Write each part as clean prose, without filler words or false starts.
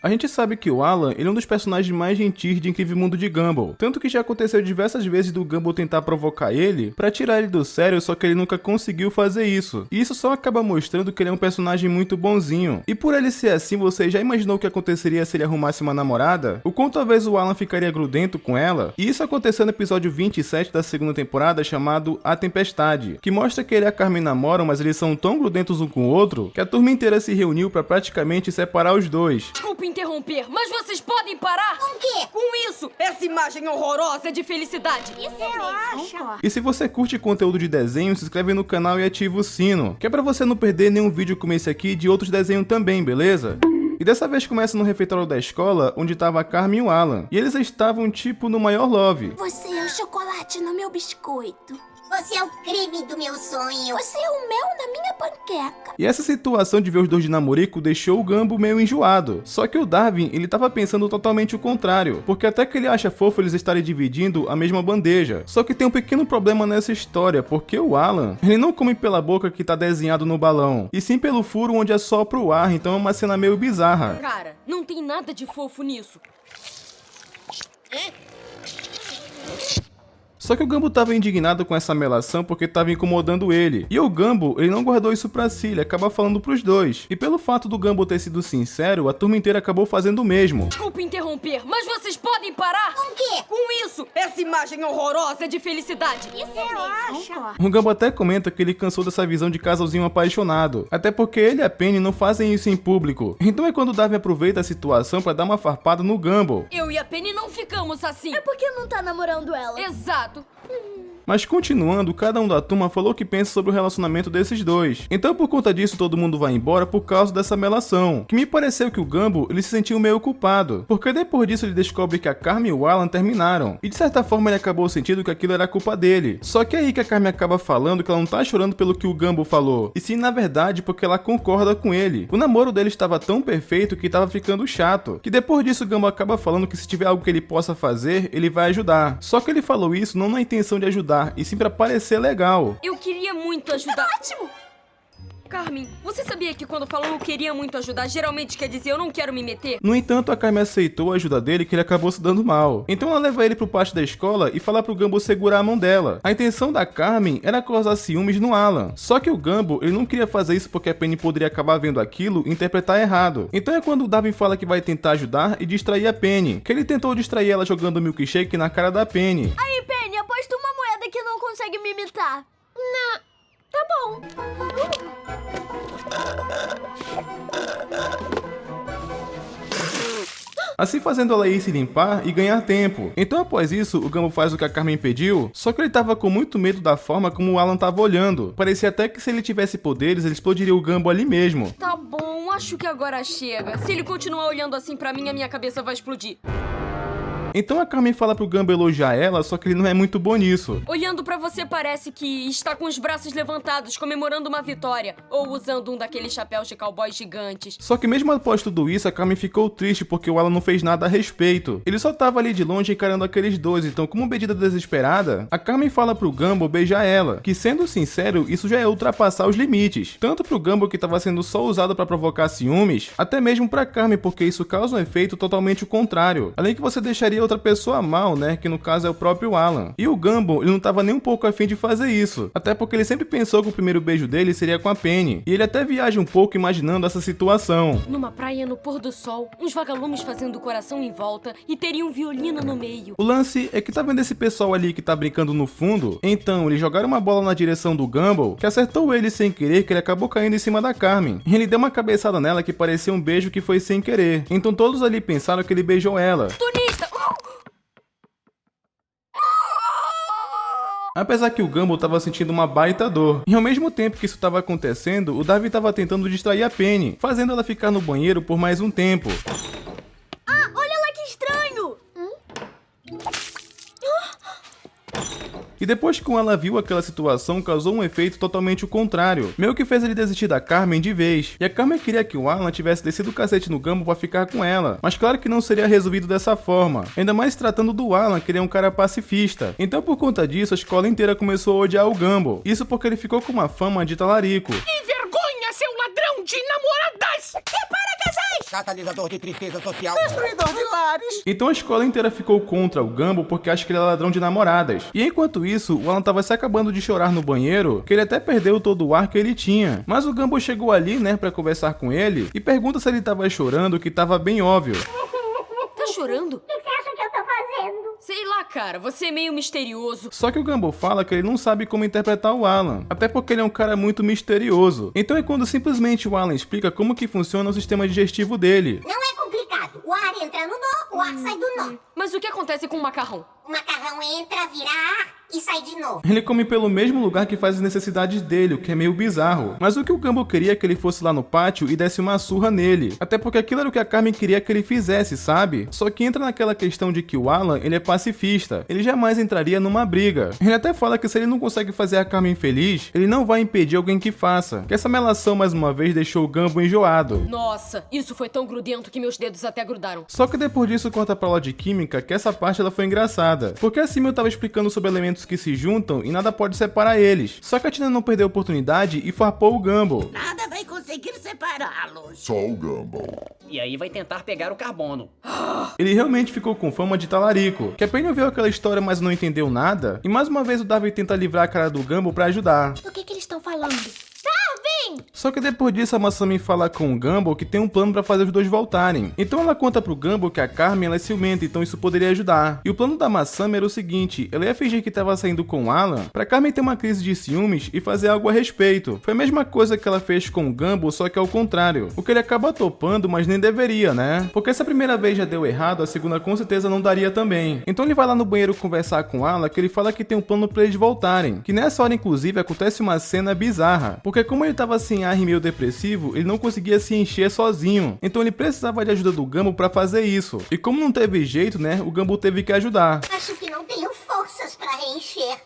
A gente sabe que o Alan, ele é um dos personagens mais gentis de Incrível Mundo de Gumball, tanto que já aconteceu diversas vezes do Gumball tentar provocar ele pra tirar ele do sério, só que ele nunca conseguiu fazer isso. E isso só acaba mostrando que ele é um personagem muito bonzinho. E por ele ser assim, você já imaginou o que aconteceria se ele arrumasse uma namorada? O quanto talvez o Alan ficaria grudento com ela? E isso aconteceu no episódio 27 da segunda temporada, chamado A Tempestade, que mostra que ele e a Carmen namoram, mas eles são tão grudentos um com o outro, que a turma inteira se reuniu pra praticamente separar os dois. Desculpe interromper, mas vocês podem parar? Com o quê? Com isso! Essa imagem horrorosa de felicidade! Isso relaxa. E se você curte conteúdo de desenho, se inscreve no canal e ativa o sino, que é pra você não perder nenhum vídeo como esse aqui de outros desenhos também, beleza? E dessa vez começa no refeitório da escola, onde tava a Carmen e o Alan. E eles estavam tipo no maior love. Você é o chocolate no meu biscoito. Você é o creme do meu sonho. Você é o mel na minha panqueca. E essa situação de ver os dois de namorico deixou o Gumball meio enjoado. Só que o Darwin, ele tava pensando totalmente o contrário, porque até que ele acha fofo eles estarem dividindo a mesma bandeja. Só que tem um pequeno problema nessa história, porque o Alan, ele não come pela boca que tá desenhado no balão, e sim pelo furo onde assopra o ar, então é uma cena meio bizarra. Cara, não tem nada de fofo nisso. Só que o Gumball tava indignado com essa melação porque tava incomodando ele. E o Gumball, ele não guardou isso pra si, ele acaba falando pros dois. E pelo fato do Gumball ter sido sincero, a turma inteira acabou fazendo o mesmo. Desculpe interromper, mas vocês podem parar? Com o quê? Com isso! Essa imagem horrorosa de felicidade! Isso relaxa. O Gumball até comenta que ele cansou dessa visão de casalzinho apaixonado. Até porque ele e a Penny não fazem isso em público. Então é quando o Darwin aproveita a situação pra dar uma farpada no Gumball. Eu e a Penny não ficamos assim. É porque não tá namorando ela. Exato. Mas continuando, cada um da turma falou o que pensa sobre o relacionamento desses dois. Então por conta disso todo mundo vai embora por causa dessa melação. Que me pareceu que o Gumball, ele se sentiu meio culpado. Porque depois disso ele descobre que a Carmen e o Alan terminaram. E de certa forma ele acabou sentindo que aquilo era culpa dele. Só que é aí que a Carmen acaba falando que ela não tá chorando pelo que o Gumball falou. E sim na verdade porque ela concorda com ele. O namoro dele estava tão perfeito que tava ficando chato. Que depois disso o Gumball acaba falando que se tiver algo que ele possa fazer, ele vai ajudar. Só que ele falou isso não na intenção de ajudar, e sim pra parecer legal. Eu queria muito ajudar. Ótimo. Carmen, você sabia que quando falam eu queria muito ajudar, geralmente quer dizer eu não quero me meter? No entanto, a Carmen aceitou a ajuda dele, que ele acabou se dando mal. Então ela leva ele pro pátio da escola e fala pro Gumball segurar a mão dela. A intenção da Carmen era causar ciúmes no Alan. Só que o Gumball, ele não queria fazer isso porque a Penny poderia acabar vendo aquilo e interpretar errado. Então é quando o Darwin fala que vai tentar ajudar e distrair a Penny. Que ele tentou distrair ela jogando o milkshake na cara da Penny. Aí, Penny, aposta uma moeda que não consegue me imitar. Não. Tá bom. Assim fazendo ela ir se limpar e ganhar tempo. Então após isso, o Gumball faz o que a Carmen pediu, só que ele tava com muito medo da forma como o Alan tava olhando. Parecia até que se ele tivesse poderes, ele explodiria o Gumball ali mesmo. Tá bom, acho que agora chega. Se ele continuar olhando assim pra mim, a minha cabeça vai explodir. Então a Carmen fala pro Gumball elogiar ela, só que ele não é muito bom nisso. Olhando pra você parece que está com os braços levantados, comemorando uma vitória. Ou usando um daqueles chapéus de cowboy gigantes. Só que mesmo após tudo isso, a Carmen ficou triste porque o Alan não fez nada a respeito. Ele só tava ali de longe encarando aqueles dois, então como medida desesperada, a Carmen fala pro Gumball beijar ela, que sendo sincero, isso já é ultrapassar os limites. Tanto pro Gumball que tava sendo só usado pra provocar ciúmes, até mesmo pra Carmen, porque isso causa um efeito totalmente o contrário. Além que você deixaria outra pessoa mal, né, que no caso é o próprio Alan. E o Gumball, ele não tava nem um pouco afim de fazer isso, até porque ele sempre pensou que o primeiro beijo dele seria com a Penny, e ele até viaja um pouco imaginando essa situação. Numa praia no pôr do sol, uns vagalumes fazendo coração em volta e teria um violino no meio. O lance é que tá vendo esse pessoal ali que tá brincando no fundo? Então, eles jogaram uma bola na direção do Gumball, que acertou ele sem querer, que ele acabou caindo em cima da Carmen. E ele deu uma cabeçada nela que parecia um beijo que foi sem querer. Então todos ali pensaram que ele beijou ela. Turista! Apesar que o Gumball tava sentindo uma baita dor. E ao mesmo tempo que isso tava acontecendo, o Darwin tava tentando distrair a Penny, fazendo ela ficar no banheiro por mais um tempo. Ah, olha lá que estranho. E depois que ela viu aquela situação, causou um efeito totalmente o contrário, meio que fez ele desistir da Carmen de vez. E a Carmen queria que o Alan tivesse descido o cacete no Gumball pra ficar com ela, mas claro que não seria resolvido dessa forma, ainda mais tratando do Alan, que ele é um cara pacifista. Então por conta disso, a escola inteira começou a odiar o Gumball, isso porque ele ficou com uma fama de talarico. Envergonha, seu ladrão de namoradas! Separa, casais! Catalisador de tristeza social. Destruidor de lares. Então a escola inteira ficou contra o Gumball porque acha que ele é ladrão de namoradas. E enquanto isso, o Alan tava se acabando de chorar no banheiro, que ele até perdeu todo o ar que ele tinha. Mas o Gumball chegou ali, né, pra conversar com ele e pergunta se ele tava chorando, que tava bem óbvio. Tá chorando? O que você acha que eu tô fazendo? Sei lá, cara, você é meio misterioso. Só que o Gumball fala que ele não sabe como interpretar o Alan, até porque ele é um cara muito misterioso. Então é quando simplesmente o Alan explica como que funciona o sistema digestivo dele. Não é complicado. O ar entra no nó, o ar sai do nó. Mas o que acontece com o macarrão? O macarrão entra, vira ar e sai de novo. Ele come pelo mesmo lugar que faz as necessidades dele, o que é meio bizarro. Mas o que o Gumball queria é que ele fosse lá no pátio e desse uma surra nele. Até porque aquilo era o que a Carmen queria que ele fizesse, sabe? Só que entra naquela questão de que o Alan, ele é pacifista. Ele jamais entraria numa briga. Ele até fala que se ele não consegue fazer a Carmen feliz, ele não vai impedir alguém que faça. Que essa melação, mais uma vez, deixou o Gumball enjoado. Nossa, isso foi tão grudento que meus dedos até grudaram. Só que depois disso corta pra aula de química, que essa parte ela foi engraçada. Porque assim eu tava explicando sobre elementos que se juntam e nada pode separar eles. Só que a Tina não perdeu a oportunidade e farpou o Gumball. Nada vai conseguir separá-los. Só o Gumball. E aí vai tentar pegar o carbono. Ele realmente ficou com fama de talarico, que a Penny ouviu aquela história mas não entendeu nada, e mais uma vez o Darwin tenta livrar a cara do Gumball pra ajudar. Do que eles estão falando? Só que depois disso a Masami fala com o Gumball que tem um plano pra fazer os dois voltarem. Então ela conta pro Gumball que a Carmen ela é ciumenta, então isso poderia ajudar. E o plano da Masami era o seguinte, ela ia fingir que tava saindo com o Alan, pra Carmen ter uma crise de ciúmes e fazer algo a respeito. Foi a mesma coisa que ela fez com o Gumball, só que ao contrário. O que ele acaba topando, mas nem deveria, né? Porque se a primeira vez já deu errado, a segunda com certeza não daria também. Então ele vai lá no banheiro conversar com o Alan, que ele fala que tem um plano pra eles voltarem. Que nessa hora, inclusive, acontece uma cena bizarra. Porque como ele tava sem ar e meio depressivo, ele não conseguia se encher sozinho. Então ele precisava de ajuda do Gumball pra fazer isso. E como não teve jeito, né, o Gumball teve que ajudar. Acho que não tenho forças pra reencher.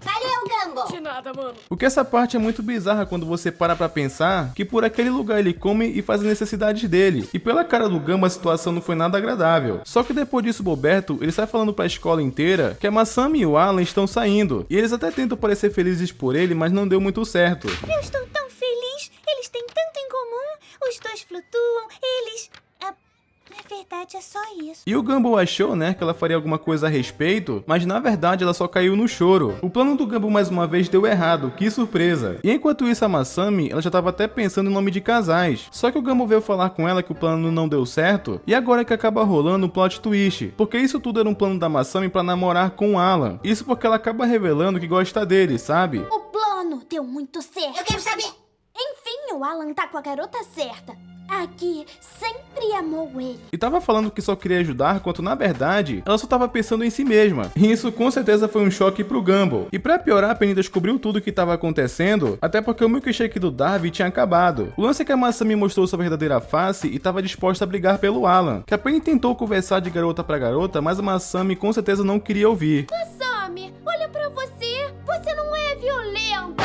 Valeu, Gumball. De nada, mano. O que essa parte é muito bizarra quando você para pra pensar que por aquele lugar ele come e faz as necessidades dele. E pela cara do Gumball a situação não foi nada agradável. Só que depois disso o Boberto, ele sai falando pra escola inteira que a Masami e o Alan estão saindo. E eles até tentam parecer felizes por ele, mas não deu muito certo. Eu estou tão feliz. Eles têm tanto em comum. Os dois flutuam. Eles... Na verdade, é só isso. E o Gumball achou, né, que ela faria alguma coisa a respeito, mas na verdade ela só caiu no choro. O plano do Gumball mais uma vez deu errado, que surpresa. E enquanto isso a Masami, ela já tava até pensando em nome de casais. Só que o Gumball veio falar com ela que o plano não deu certo, e agora é que acaba rolando um plot twist. Porque isso tudo era um plano da Masami pra namorar com o Alan. Isso porque ela acaba revelando que gosta dele, sabe? O plano deu muito certo. Eu quero saber. Enfim, o Alan tá com a garota certa. Aqui sempre amou ele. E tava falando que só queria ajudar, quando na verdade ela só tava pensando em si mesma. E isso com certeza foi um choque pro Gumball. E pra piorar, a Penny descobriu tudo o que tava acontecendo, até porque o milkshake do Darwin tinha acabado. O lance é que a Masami mostrou sua verdadeira face e tava disposta a brigar pelo Alan. Que a Penny tentou conversar de garota pra garota, mas a Masami com certeza não queria ouvir. Masami, olha pra você. Você não é violenta.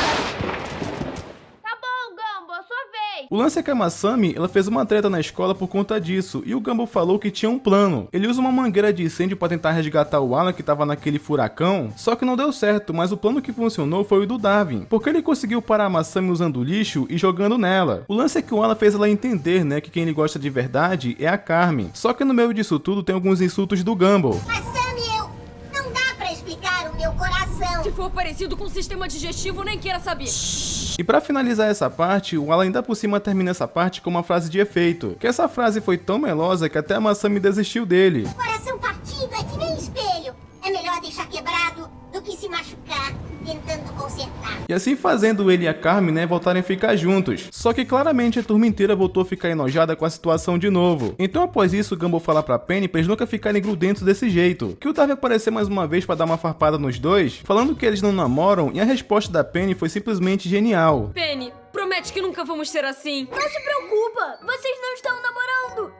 Tá bom, Gumball, sua vez. O lance é que a Masami, ela fez uma treta na escola por conta disso, e o Gumball falou que tinha um plano. Ele usa uma mangueira de incêndio pra tentar resgatar o Alan que tava naquele furacão, só que não deu certo, mas o plano que funcionou foi o do Darwin, porque ele conseguiu parar a Masami usando lixo e jogando nela. O lance é que o Alan fez ela entender, né, que quem ele gosta de verdade é a Carmen. Só que no meio disso tudo tem alguns insultos do Gumball. Masami, não dá pra explicar o meu coração. Se for parecido com o sistema digestivo, nem queira saber. E pra finalizar essa parte, o Alan ainda por cima termina essa parte com uma frase de efeito. Que essa frase foi tão melosa que até a Masami desistiu dele. Coração partido é que nem espelho. É melhor deixar quebrado do que se machucar tentando consertar. E assim fazendo, ele e a Carmen, né, voltarem a ficar juntos. Só que claramente a turma inteira voltou a ficar enojada com a situação de novo. Então após isso, o Gumball fala pra Penny pra eles nunca ficarem grudentos desse jeito. Que o Darwin apareceu mais uma vez pra dar uma farpada nos dois, falando que eles não namoram, e a resposta da Penny foi simplesmente genial. Penny, promete que nunca vamos ser assim. Não se preocupa, vocês não estão namorando.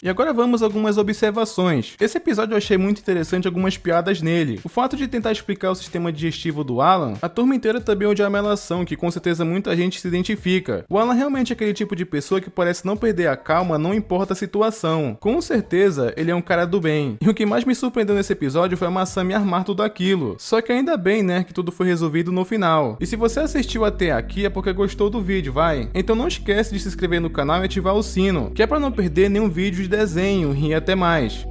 E agora vamos a algumas observações. Esse episódio eu achei muito interessante algumas piadas nele. O fato de tentar explicar o sistema digestivo do Alan, a turma inteira também odiou a melação, que com certeza muita gente se identifica. O Alan realmente é aquele tipo de pessoa que parece não perder a calma, não importa a situação. Com certeza, ele é um cara do bem. E o que mais me surpreendeu nesse episódio foi a Masami armar tudo aquilo. Só que ainda bem, né, que tudo foi resolvido no final. E se você assistiu até aqui é porque gostou do vídeo, vai? Então não esquece de se inscrever no canal e ativar o sino, que é pra não perder nenhum vídeo de desenho, e até mais.